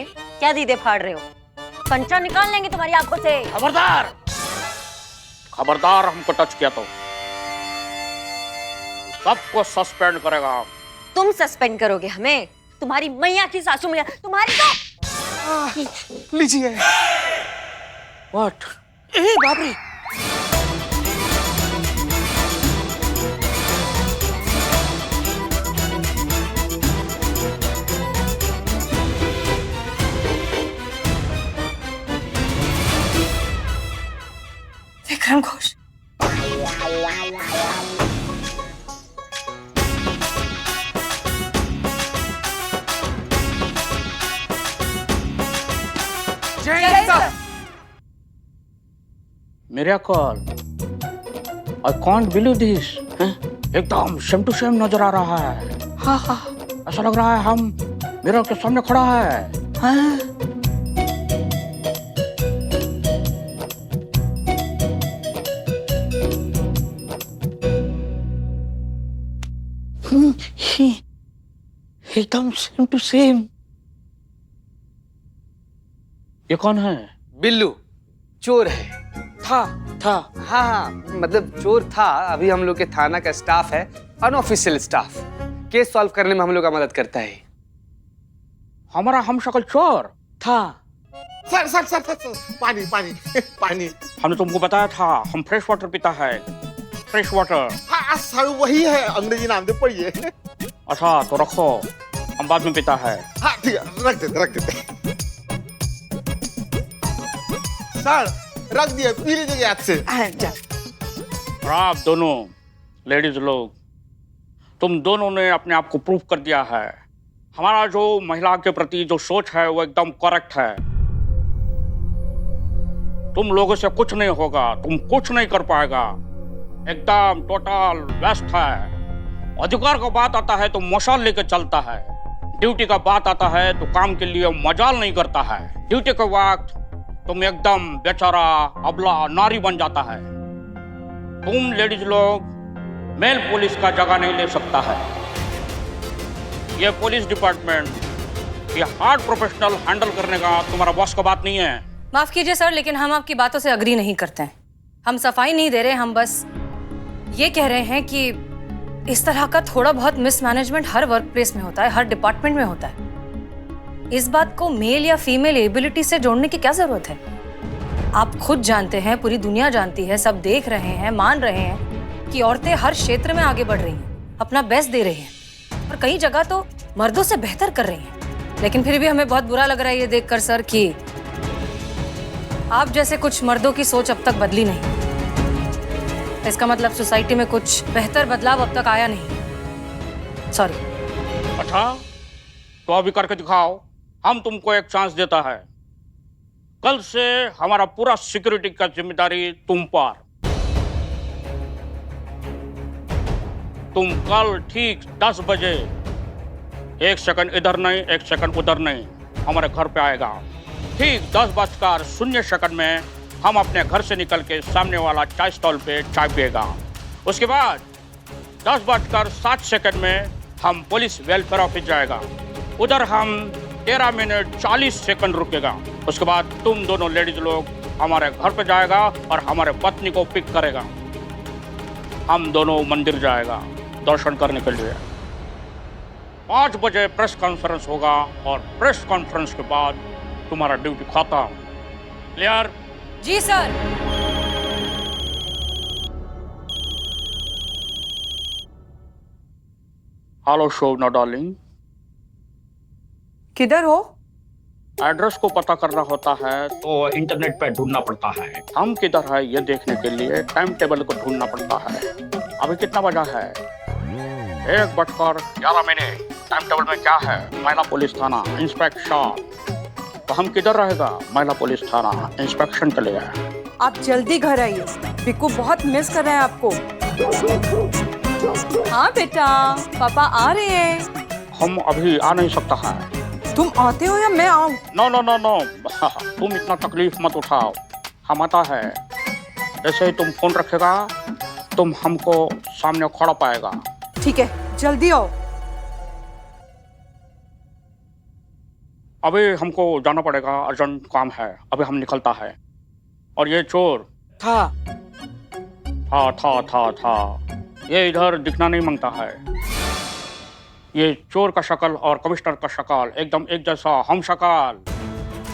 क्या दीदे फाड़ रहे हो? कंचा निकाल लेंगे तुम्हारी आंखों से। खबरदार, खबरदार हमको टच किया तो सबको सस्पेंड करेगा। तुम सस्पेंड करोगे हमें? तुम्हारी मैया की सासू मैया तुम्हारी तो। लीजिए। व्हाट? ए बाप रे। Vikram Ghosh. Miracle, I can't believe this। एकदम सेम टू सेम नजर आ रहा है। हाँ हाँ ऐसा लग रहा है हम मिरर के सामने खड़ा है। हाँ। एकदम सेम टू सेम। ये कौन है? बिल्लू चोर है। था हाँ हाँ, मतलब चोर था। अभी हम लोग के थाना का स्टाफ है, अनऑफिशियल स्टाफ। केस सॉल्व करने में हम लोग का मदद करता है। हमारा हम शक्ल चोर था। सर सर सर सर, पानी पानी पानी। हमने तुमको बताया था हम फ्रेश वाटर पीता है। Fresh water. हाँ सर वही है, अंग्रेजी नाम दे पढ़िए। अच्छा तो रखो, हम बाद में पीता है। हाँ ठीक है, रख देते रख देते। सर रख दिया, पी लीजिए याद से। और आप दोनों लेडीज लोग, तुम दोनों ने अपने आप को प्रूव कर दिया है। हमारा जो महिला के प्रति जो सोच है वो एकदम करेक्ट है। तुम लोगों से कुछ नहीं होगा, तुम कुछ नहीं कर पाएगा। एकदम टोटल बेस्ट है। अधिकार का बात आता है तो मशाल लेके चलता है। ड्यूटी का बात आता है तो काम के लिए मजाल नहीं करता है। ड्यूटी के वक्त तुम एकदम बेचारा अबला नारी बन जाता है। तुम लेडीज लोग मेल पुलिस का जगह नहीं ले सकता है। ये पुलिस डिपार्टमेंट ये हार्ड प्रोफेशनल हैंडल करने का तुम्हारा बॉस का बात नहीं है। माफ कीजिए सर, लेकिन हम आपकी बातों से अग्री नहीं करते हैं। हम सफाई नहीं दे रहे, हम बस ये कह रहे हैं कि इस तरह का थोड़ा बहुत मिसमैनेजमेंट हर वर्क प्लेस में होता है, हर डिपार्टमेंट में होता है। इस बात को मेल या फीमेल एबिलिटी से जोड़ने की क्या जरूरत है? आप खुद जानते हैं, पूरी दुनिया जानती है, सब देख रहे हैं, मान रहे हैं कि औरतें हर क्षेत्र में आगे बढ़ रही हैं, अपना बेस्ट दे रही हैं और कई जगह तो मर्दों से बेहतर कर रही हैं। लेकिन फिर भी हमें बहुत बुरा लग रहा है ये देखकर सर कि आप जैसे कुछ मर्दों की सोच अब तक बदली नहीं। इसका मतलब सोसाइटी में कुछ बेहतर बदलाव अब तक आया नहीं। सॉरी। अच्छा तो अभी करके दिखाओ, हम तुमको एक चांस देता है। कल से हमारा पूरा सिक्योरिटी का जिम्मेदारी तुम पर। तुम कल ठीक 10 बजे, 1 सेकंड इधर नहीं 1 सेकंड उधर नहीं, हमारे घर पे आएगा। ठीक 10:00 में हम अपने घर से निकल के सामने वाला चाय स्टॉल पे चाय पिएगा। उसके बाद 10:07 में हम पुलिस वेलफेयर ऑफिस जाएगा। उधर हम 13 मिनट 40 सेकंड रुकेगा। उसके बाद तुम दोनों लेडीज लोग हमारे घर पे जाएगा और हमारे पत्नी को पिक करेगा। हम दोनों मंदिर जाएगा दर्शन करने के लिए। 5 बजे प्रेस कॉन्फ्रेंस होगा और प्रेस कॉन्फ्रेंस के बाद तुम्हारा ड्यूटी खत्म। क्लियर? जी सर। हेलो शोभना डार्लिंग। किधर हो? एड्रेस को पता करना होता है तो इंटरनेट पे ढूंढना पड़ता है। हम किधर है ये देखने के लिए टाइम टेबल को ढूंढना पड़ता है। अभी कितना बजा है? 1:11। टाइम टेबल में क्या है? महिला पुलिस थाना इंस्पेक्शन। तो हम किधर रहेगा? महिला पुलिस थाना इंस्पेक्शन के लिए। आप जल्दी घर आइए, बिक्कू बहुत मिस कर रहे हैं आपको। हाँ बेटा, पापा आ रहे हैं। हम अभी आ नहीं सकता है। तुम आते हो या मैं आऊँ? नो नो नो नो, तुम इतना तकलीफ मत उठाओ, हम आता है। जैसे ही तुम फोन रखेगा तुम हमको सामने खड़ा पाएगा। ठीक है, जल्दी आओ। अभी हमको जाना पड़ेगा, अर्जेंट काम है, अभी हम निकलता है। और ये चोर था था ये इधर दिखना नहीं मांगता है। ये चोर का शक्ल और कमिश्नर का शक्ल एकदम एक जैसा, हम शक्ल।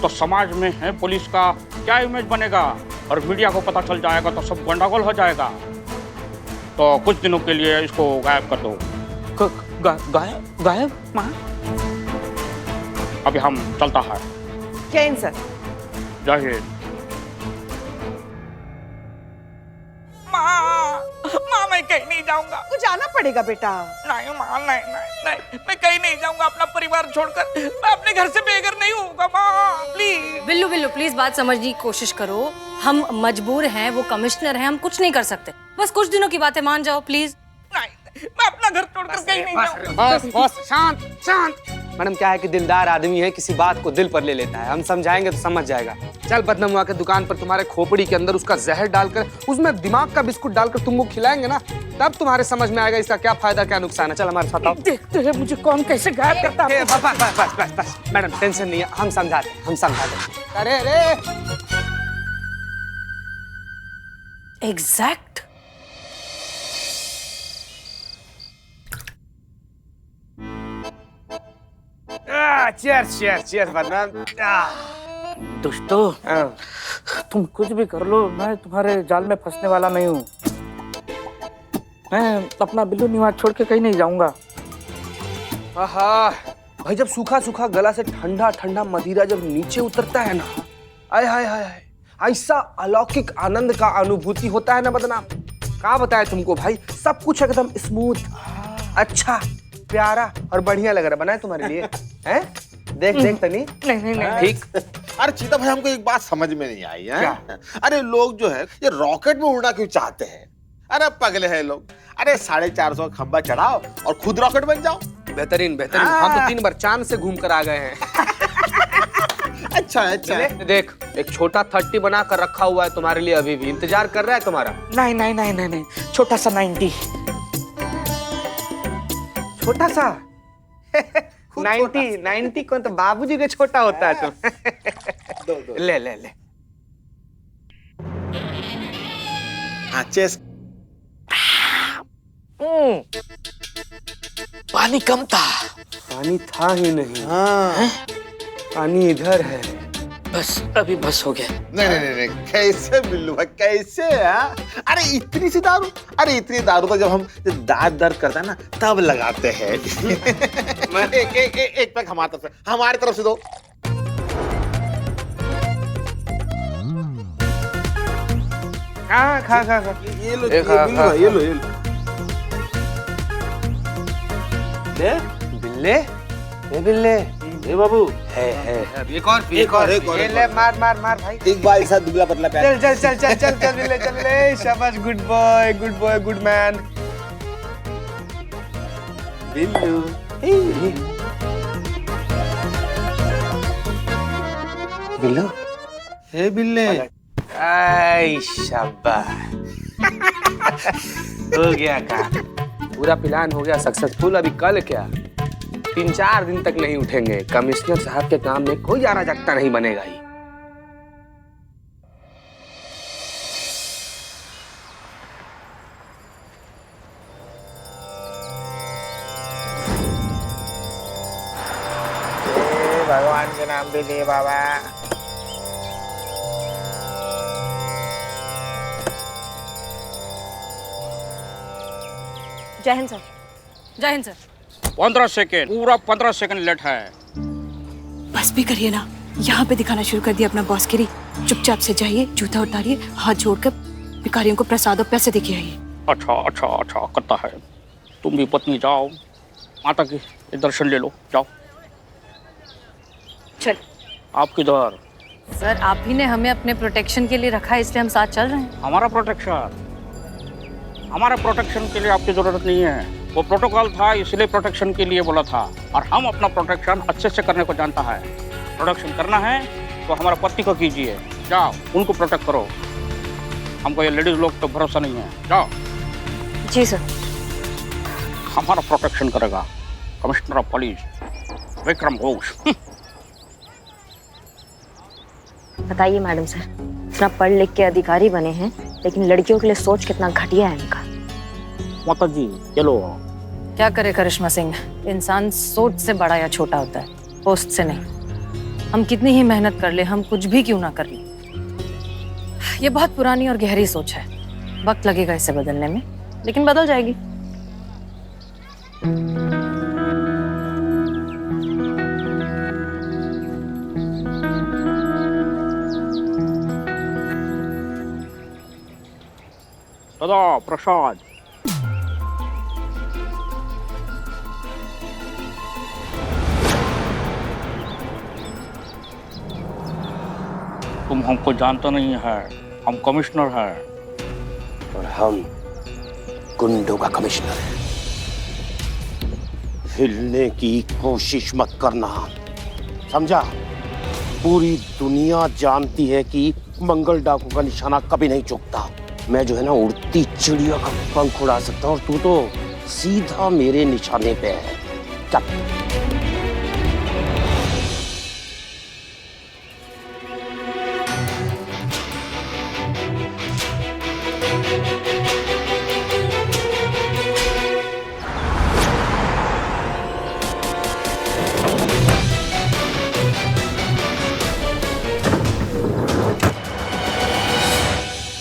तो समाज में है पुलिस का क्या इमेज बनेगा, और मीडिया को पता चल जाएगा तो सब गंडागोल हो जाएगा। तो कुछ दिनों के लिए इसको गायब कर दो। गायब गायब माँ? अभी हम चलता है। जैन सर। जय हिंद। माँ मैं कहीं नहीं जाऊंगा। तो जाना पड़ेगा बेटा। नहीं माँ, नहीं, मैं कहीं नहीं जाऊंगा अपना परिवार छोड़कर। मैं अपने घर से बेघर नहीं होऊंगा माँ, प्लीज। बिल्लू बिल्लू प्लीज बात समझने की कोशिश करो। हम मजबूर हैं, वो कमिश्नर हैं, हम कुछ नहीं कर सकते। बस कुछ दिनों की बातें मान जाओ प्लीज। नहीं, मैं अपना घर छोड़कर कहीं नहीं जाऊंगा। बस शांत शांत। मैडम क्या है कि दिलदार आदमी है, किसी बात को दिल पर ले लेता है। हम समझाएंगे तो समझ जाएगा। चल बदनमुआ के दुकान पर तुम्हारे खोपड़ी के अंदर उसका जहर डालकर, उसमें दिमाग का बिस्कुट डालकर तुमको खिलाएंगे ना, तब तुम्हारे समझ में आएगा इसका क्या फायदा क्या नुकसान है। चल हमारे साथ आओ। देखते हैं मुझे कौन कैसे गायब करता है। बस मैडम टेंशन नहीं है, हम समझाते। अरे रे एग्जैक्ट। चीयर्स बदनाम। दोस्तों तुम कुछ भी कर लो, मैं तुम्हारे जाल में फंसने वाला नहीं हूँ। मैं अपना बिल्लू निवास छोड़ के कहीं नहीं जाऊंगा। आहा भाई, जब सूखा सूखा गला से ठंडा ठंडा मदिरा जब नीचे उतरता है ना, आय हाय हाय हाय, ऐसा अलौकिक आनंद का अनुभूति होता है ना बदनाम। क्या बताया तुमको भाई, सब कुछ एकदम स्मूथ, अच्छा, प्यारा और बढ़िया लग रहा। बनाए तुम्हारे लिए हैं? देख तनी। नहीं ठीक। अरे चीता भाई, हमको एक बात समझ में नहीं आई है। अरे लोग जो है ये रॉकेट में उड़ना क्यों चाहते हैं? अरे पगले हैं लोग। अरे 450 खंबा चढ़ाओ और खुद रॉकेट बन जाओ। बेहतरीन। हम तो 3 बार चांद से घूम कर आ गए हैं। अच्छा है। देख एक छोटा 30 बना कर रखा हुआ है तुम्हारे लिए, अभी भी इंतजार कर रहा है तुम्हारा। नहीं, छोटा सा 90। छोटा सा 90 कौन, तो बाबूजी का छोटा होता है तुम। ले हाँ, चेस। पानी कम था। पानी था ही नहीं। हाँ। पानी इधर है। बस अभी बस हो गया। नहीं, कैसे बिल्लू भाई, कैसे है? अरे इतनी सी दारू, अरे इतनी दारू तो जब हम दांत दर्द करता है ना तब लगाते हैं। एक पैक हमारी तरफ से दो। खा। ये लो बिल्लू भाई, ये लो। बिल्ले ए बाबू है। एक और ये ले, मार भाई। एक बार ऐसा दुबला पतला प्यार। चल बिल्ले। शाबाश, गुड बॉय, गुड मैन। बिल्लू बिल्लू हे बिल्ले। आई शाबाश। हो गया काम, पूरा प्लान हो गया सक्सेसफुल। अभी कल क्या 3-4 दिन तक नहीं उठेंगे। कमिश्नर साहब के काम में कोई अराजकता नहीं बनेगा ही। भगवान के नाम पे लिए बाबा। जय हिंद सर। जय हिंद सर। 15 सेकेंड, पूरा 15 सेकेंड लेट है। बस भी करिए ना, यहाँ पे दिखाना शुरू कर दिया अपना बॉसगिरी। चुपचाप से जाइए, जूता उतारिए, हाथ जोड़कर भिखारियों को प्रसाद और पैसे देके आइए। अच्छा करता है। तुम भी पत्नी जाओ, माता के दर्शन ले लो, जाओ। चल। आप किधर? सर आप ही ने हमें अपने प्रोटेक्शन के लिए रखा है, इसलिए हम साथ चल रहे हैं। हमारा प्रोटेक्शन के लिए आपकी जरूरत नहीं है। वो प्रोटोकॉल था, इसलिए प्रोटेक्शन के लिए बोला था। और हम अपना प्रोटेक्शन अच्छे से करने को जानता है। प्रोटेक्शन करना है तो हमारा पति को कीजिए, जाओ उनको प्रोटेक्ट करो। हमको ये लेडीज लोग तो भरोसा नहीं है, जाओ। जी सर। हमारा प्रोटेक्शन करेगा commissioner of police Vikram Ghosh. बताइए मैडम सर, इतना पढ़ लिख के अधिकारी बने हैं, लेकिन लड़कियों के लिए सोच कितना घटिया है इनका। माता जी चलो। क्या करे करिश्मा सिंह, इंसान सोच से बड़ा या छोटा होता है, पोस्ट से नहीं। हम कितनी ही मेहनत कर ले, हम कुछ भी क्यों ना कर ले, ये बहुत पुरानी और गहरी सोच है। वक्त लगेगा इसे बदलने में, लेकिन बदल जाएगी। दादा प्रसाद। तुम हमको जानता नहीं है, हम कमिश्नर हैं। और हम गुंडों का कमिश्नर है। हिलने की कोशिश मत करना, समझा? पूरी दुनिया जानती है कि मंगल डाकू का निशाना कभी नहीं चूकता। मैं जो है ना उड़ती चिड़िया का पंख उड़ा सकता हूँ, और तू तो सीधा मेरे निशाने पे है। चल।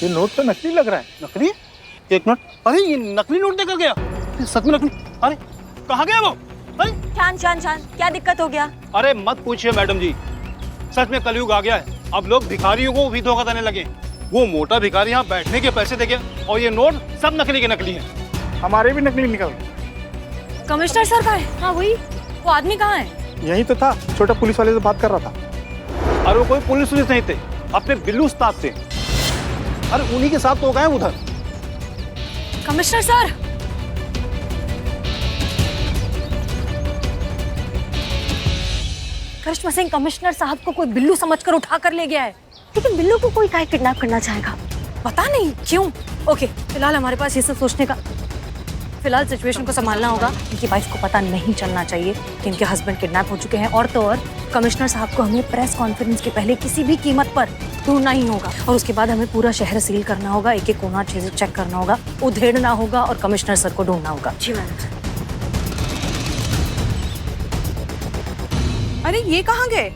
ये नोट तो नकली लग रहा है। नकली? एक मिनट, अरे ये नकली नोट देकर गया, ये सच में नकली। अरे कहाँ गया वो? अरे शान, क्या दिक्कत हो गया? अरे मत पूछिए मैडम जी, सच में कलयुग आ गया है। अब लोग भिखारियों को भी धोखा देने लगे। वो मोटा भिखारी यहाँ बैठने के पैसे दे गया, और ये नोट सब नकली के नकली है। हमारे भी नकली निकल। कमिश्नर सर कहाँ है? हाँ वही, वो आदमी कहाँ है? यही तो था, छोटा पुलिस वाले से बात कर रहा था। अरे वो कोई पुलिस नहीं थे, अपने बिल्लू उस्ताद थे। अरे उन्हीं के साथ तो गए उधर। कमिश्नर सर, करिश्मा सिंह कमिश्नर साहब को कोई बिल्लू समझकर उठा कर ले गया है। लेकिन बिल्लू को कोई काहे किडनैप करना चाहेगा? पता नहीं क्यों। ओके, फिलहाल हमारे पास ये सब सोचने का, फिलहाल सिचुएशन को संभालना होगा। इनकी वाइफ को पता नहीं चलना चाहिए कि इनके हस्बैंड किडनैप हो चुके हैं, और तो और कमिश्नर साहब को हमें प्रेस कॉन्फ्रेंस के पहले किसी भी कीमत पर ढूंढना ही होगा, और उसके बाद हमें पूरा शहर सील करना होगा, एक एक कोना चीजें चेक करना होगा, उधेड़ना होगा और कमिश्नर सर को ढूंढना होगा। जी मैडम। अरे ये कहाँ गए?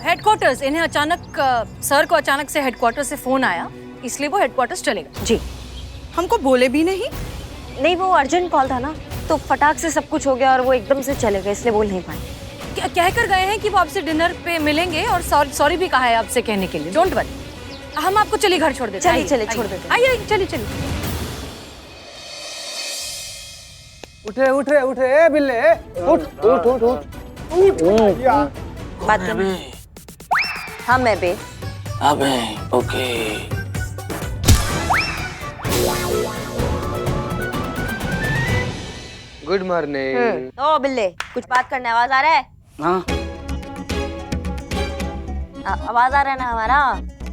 हेडक्वार्टर्स। इन्हें अचानक सर को अचानक से हेडक्वार्टर से फोन आया, इसलिए वो हेडक्वार्टर्स चले गए। जी। हमको बोले भी नहीं। नहीं, वो अर्जेंट कॉल था ना, तो फटाक से सब कुछ हो गया और वो एकदम से चले गए, इसलिए बोल नहीं पाए। कह कर गए हैं कि वो आपसे डिनर पे मिलेंगे, और सॉरी भी कहा है आपसे कहने के लिए। डोंट वरी, हम आपको चलिए घर छोड़ देते हैं। चलिए छोड़ देते हैं। आइए चलिए। उठे उठे उठे, ए बिल्ले, उठ उठ उठ उठ। बात कर। हाँ मैं बे। अबे ओके। Good morning. ओ बिल्ले, कुछ बात करने आवाज आ रहा है? हाँ आवाज आ रहा है ना हमारा?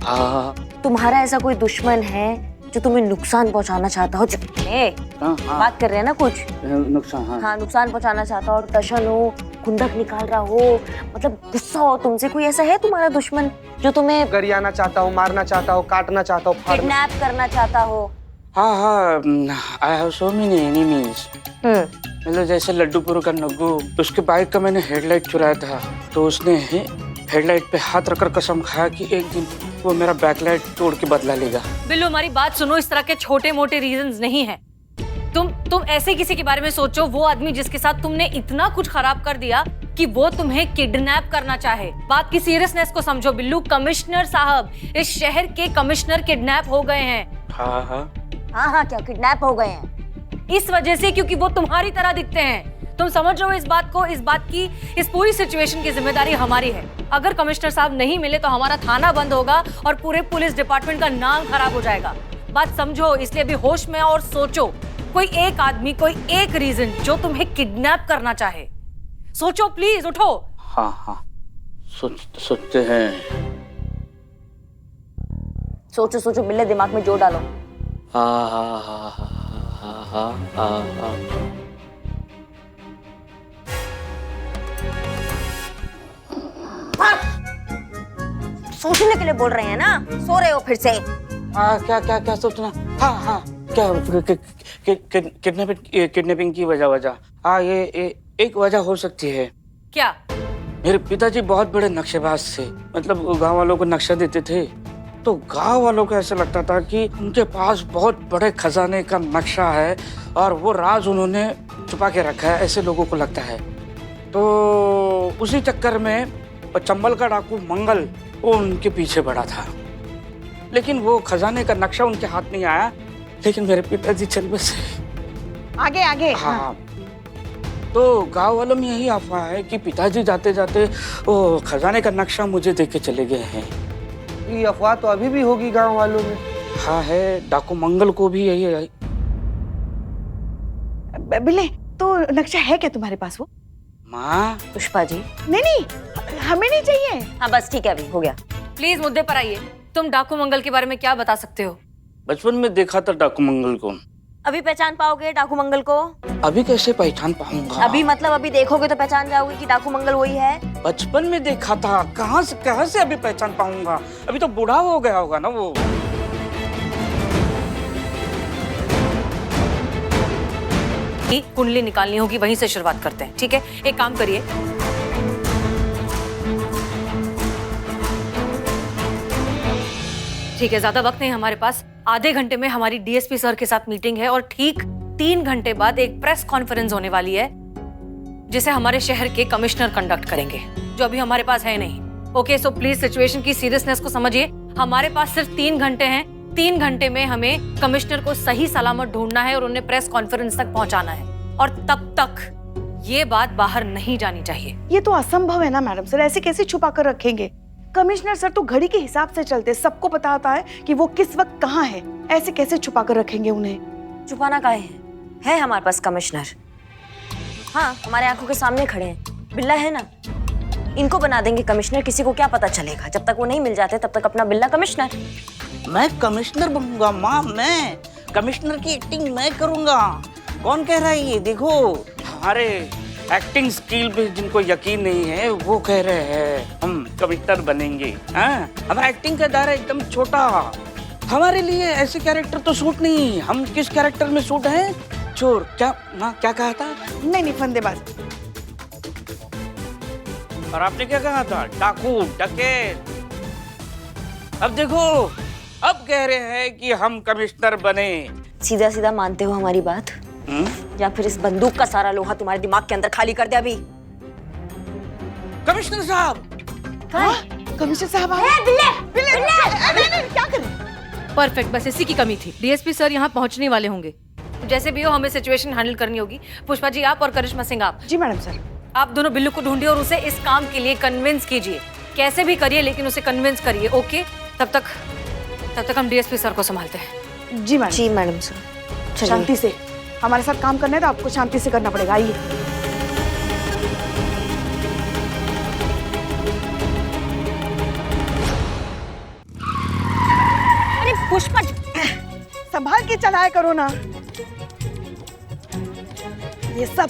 हाँ तुम्हारा ऐसा कोई दुश्मन है जो तुम्हें नुकसान पहुंचाना चाहता हो? बात कर रहे हैं ना कुछ नुकसान। हाँ, नुकसान पहुंचाना चाहता हो, और टशन हो, खुंदक निकाल रहा हो, मतलब गुस्सा हो तुमसे। कोई ऐसा है तुम्हारा दुश्मन जो तुम्हें गरियाना चाहता हो, मारना चाहता हो, काटना चाहता हो, किडनैप करना चाहता हो? हाँ I have so many enemies. मतलब जैसे लड्डूपुर का नग्गू, उसके बाइक का मैंने हेडलाइट चुराया था, तो उसने हेडलाइट पे हाथ रखकर कसम खाया कि एक दिन वो मेरा बैकलाइट तोड़ के बदला लेगा। बिल्लू हमारी बात सुनो, इस तरह के छोटे मोटे रीजंस नहीं है। तुम ऐसे किसी के बारे में सोचो, वो आदमी जिसके साथ तुमने इतना कुछ खराब कर दिया कि वो तुम्हें किडनैप करना चाहे। बात की सीरियसनेस को समझो बिल्लू। कमिश्नर साहब, इस शहर के कमिश्नर किडनैप हो गए हैं। हाँ, क्या किडनैप हो गए हैं? इस वजह से क्योंकि वो तुम्हारी तरह दिखते हैं। तुम समझ रहे हो इस बात को? इस पूरी सिचुएशन की जिम्मेदारी हमारी है। अगर कमिश्नर साहब नहीं मिले तो हमारा थाना बंद होगा और पूरे पुलिस डिपार्टमेंट का नाम खराब हो जाएगा। बात समझो, इसलिए भी होश में और सोचो। कोई एक आदमी, कोई एक रीजन जो तुम्हें किडनैप करना चाहे, सोचो प्लीज, उठो। हाँ सोचते हैं। सोचो बिल्ले, दिमाग में जोर डालो। सोचने के लिए बोल रहे हैं ना, सो रहे हो फिर से। क्या क्या क्या सोचना? हाँ हाँ, क्या किडनैपिंग की वजह? हाँ, ये एक वजह हो सकती है। क्या? मेरे पिताजी बहुत बड़े नक्शेबाज थे, मतलब गांव वालों को नक्शा देते थे, तो गांव वालों को ऐसा लगता था कि उनके पास बहुत बड़े खजाने का नक्शा है और वो राज उन्होंने छुपा के रखा है, ऐसे लोगों को लगता है। तो उसी चक्कर में चंबल का डाकू मंगल वो उनके पीछे पड़ा था, लेकिन वो खजाने का नक्शा उनके हाथ नहीं आया, लेकिन मेरे पिताजी चल बसे। आगे आगे। हाँ, तो गांव वालों में यही अफवाह है कि पिताजी जाते जाते वो खजाने का नक्शा मुझे देके चले गए हैं। ये अफवाह तो अभी भी होगी गांव वालों में। हाँ है, डाकू मंगल को भी यही है। बिल्ले, तो नक्शा है क्या तुम्हारे पास वो? माँ, पुष्पा जी। नहीं, हमें नहीं चाहिए। हाँ बस ठीक है, अभी हो गया। प्लीज मुद्दे पर आइए। तुम डाकू मंगल के बारे में क्या बता सकते हो? बचपन में देखा था डाकू मंगल को। अभी पहचान पाओगे डाकू मंगल को? अभी कैसे पहचान पाऊंगा? अभी मतलब अभी देखोगे तो पहचान जाओगे कि डाकू मंगल वही है। बचपन में देखा था, कहाँ से अभी पहचान पाऊंगा? अभी तो बूढ़ा हो गया होगा ना वो। कुंडली निकालनी होगी, वहीं से शुरुआत करते हैं, ठीक है? एक काम करिए, ठीक है, ज्यादा वक्त नहीं हमारे पास। आधे घंटे में हमारी डीएसपी सर के साथ मीटिंग है और ठीक 3 घंटे बाद एक प्रेस कॉन्फ्रेंस होने वाली है, जिसे हमारे शहर के कमिश्नर कंडक्ट करेंगे, जो अभी हमारे पास है नहीं। ओके, सो प्लीज सिचुएशन की सीरियसनेस को समझिए। हमारे पास सिर्फ 3 घंटे हैं। 3 घंटे में हमें कमिश्नर को सही सलामत ढूंढना है और उन्हें प्रेस कॉन्फ्रेंस तक पहुंचाना है, और तब तक ये बात बाहर नहीं जानी चाहिए। ये तो असंभव है ना मैडम सर, ऐसे कैसे छुपा कर रखेंगे? कमिश्नर सर तो घड़ी के हिसाब से चलते, सबको पता होता है कि वो किस वक्त कहाँ है, ऐसे कैसे छुपा कर रखेंगे उन्हें? छुपाना काहे है हमारे पास कमिश्नर। हाँ, हमारे आंखों के सामने खड़े हैं, बिल्ला है ना, इनको बना देंगे कमिश्नर। किसी को क्या पता चलेगा? जब तक वो नहीं मिल जाते तब तक अपना बिल्ला कमिश्नर। मैं कमिश्नर बनूंगा माँ, मैं कमिश्नर की एक्टिंग मैं करूंगा। कौन कह रहा है ये? देखो, हमारे एक्टिंग स्किल पे जिनको यकीन नहीं है वो कह रहे हैं हम कमिश्नर बनेंगे। हाँ, हमारा एक्टिंग का दायरा एकदम छोटा, हमारे लिए ऐसे कैरेक्टर तो सूट नहीं। हम किस कैरेक्टर में सूट हैं? चोर। क्या ना, क्या कहा था? नहीं, फंदेबाज। और आपने क्या कहा था? डाकू, डकैत। अब देखो, अब कह रहे हैं कि हम कमिश्नर बने। सीधा सीधा मानते हो हमारी बात, या फिर इस बंदूक का सारा लोहा तुम्हारे दिमाग के अंदर खाली कर दे अभी। कमिश्नर साहब। कमिश्नर साहब आए। बिल्ले, क्या करें? परफेक्ट, बस इसी की कमी थी। डीएसपी सर यहाँ पहुंचने वाले होंगे। जैसे भी हो हमें सिचुएशन हैंडल करनी होगी। पुष्पा जी आप और करिश्मा सिंह आप। जी मैडम सर। आप दोनों बिल्लू को ढूंढिए और उसे इस काम के लिए कन्विंस कीजिए, कैसे भी करिए लेकिन उसे कन्विंस करिए। ओके, तब तक हम डीएसपी सर को संभालते हैं। जी मैडम। जी मैडम सर। शांति से, हमारे साथ काम करना है तो आपको शांति से करना पड़ेगा। आइए। अरे पुष्पा, संभाल के चलाया करो ना। ये सब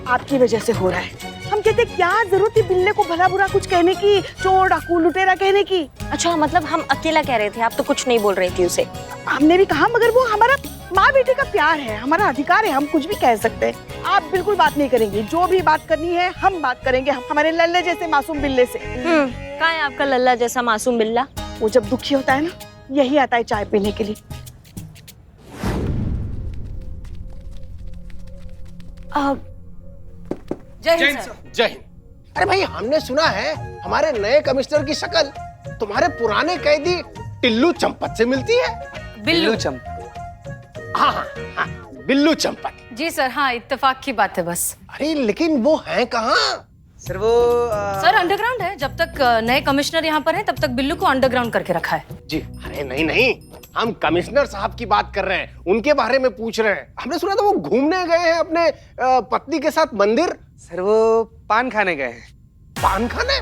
आपकी वजह से हो रहा है। हम कहते क्या जरूरत थी बिल्ले को भला बुरा कुछ कहने की, चोर डाकू लुटेरा कहने की? अच्छा मतलब हम अकेला कह रहे थे, आप तो कुछ नहीं बोल रही थी उसे। हमने भी कहा, मगर वो हमारा माँ बेटे का प्यार है, हमारा अधिकार है, हम कुछ भी कह सकते हैं। आप बिल्कुल बात नहीं करेंगे, जो भी बात करनी है हम बात करेंगे, हमारे लल्ले जैसे मासूम बिल्ले से। कहाँ है आपका लल्ला जैसा मासूम बिल्ला? वो जब दुखी होता है ना, यही आता है चाय पीने के लिए। जय हिंद सर। जय हिंद। अरे भाई, हमने सुना है हमारे नए कमिश्नर की शक्ल तुम्हारे पुराने कैदी टिल्लू चंपत से मिलती है। बिल्लू हाँ हाँ हाँ, बिल्लू चंपत। जी सर, हाँ इत्तेफाक की बात है बस। अरे लेकिन वो है कहाँ? सर वो सर अंडरग्राउंड है। जब तक नए कमिश्नर यहाँ पर हैं तब तक बिल्लू को अंडरग्राउंड करके रखा है। जी। अरे नहीं, हम कमिश्नर साहब की बात कर रहे हैं, उनके बारे में पूछ रहे हैं। हमने सुना था वो घूमने गए हैं अपने पत्नी के साथ मंदिर। सर वो पान खाने गए हैं। पान खाने?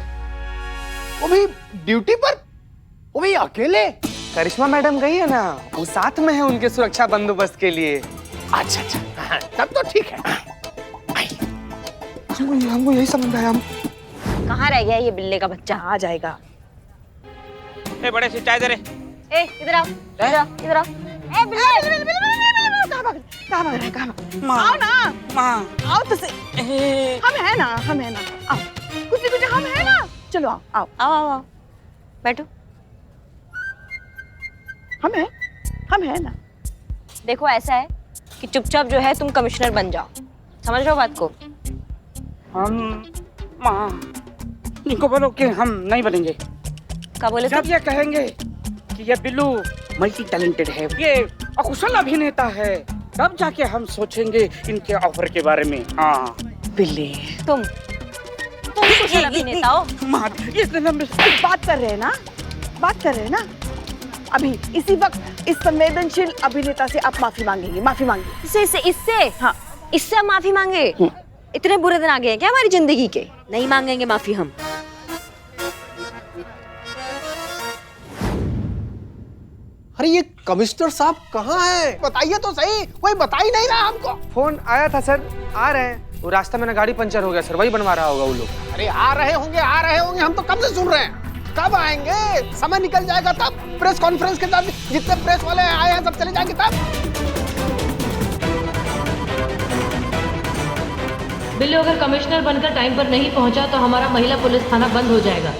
वो भी ड्यूटी पर, वो भी अकेले? करिश्मा मैडम गई है ना, वो साथ में है उनके सुरक्षा बंदोबस्त के लिए। अच्छा, हाँ, तब तो ठीक है। हमको यही समझ आया। कहाँ रह गया ये बिल्ले का बच्चा? आ जाएगा। ए बड़े से चाय दे रे। ए इधर आओ, इधर आओ, इधर आओ। ए बिल्ले, कहाँ भाग रहे हैं, कहाँ भाग रहे हैं? आओ ना, माँ आओ तो सही। हम है ना, आओ। कुछ हम है ना, चलो आओ, आओ। आओ आओ, बैठो। हम है ना। देखो ऐसा है कि चुपचाप जो है तुम कमिश्नर बन जाओ, समझ रहे हो बात को? हम माँ इनको बोलो कि हम नहीं बनेंगे। क्या बोले जब ये कहेंगे कि ये बिल्लू मल्टी टैलेंटेड है, ये अकुशल अभिनेता है, तब जाके हम सोचेंगे इनके ऑफर के बारे में। हाँ बिल्ली, तुम कुशल अभिनेता हो। माँ इसने लंबे बात कर रहे हैं ना। अभी इसी वक्त इस संवेदनशील अभिनेता से आप माफी मांगेंगे। इससे हाँ। इससे हम माफी मांगे? इतने बुरे दिन आ गए हैं क्या हमारी जिंदगी के? नहीं मांगेंगे माफी हम। अरे ये कमिश्नर साहब कहाँ हैं? बताइए तो सही, कोई बता ही नहीं रहा हमको। फोन आया था सर, आ रहे हैं। वो रास्ते में ना गाड़ी पंचर हो गया सर, वही बनवा रहा होगा वो लोग। अरे आ रहे होंगे, हम तो कब से सुन रहे हैं। कब आएंगे? समय निकल जाएगा तब। प्रेस कॉन्फ्रेंस के बाद जितने प्रेस वाले आए हैं सब चले जाएंगे तब। बिल्लू अगर कमिश्नर बनकर टाइम पर नहीं पहुंचा तो हमारा महिला पुलिस थाना बंद हो जाएगा।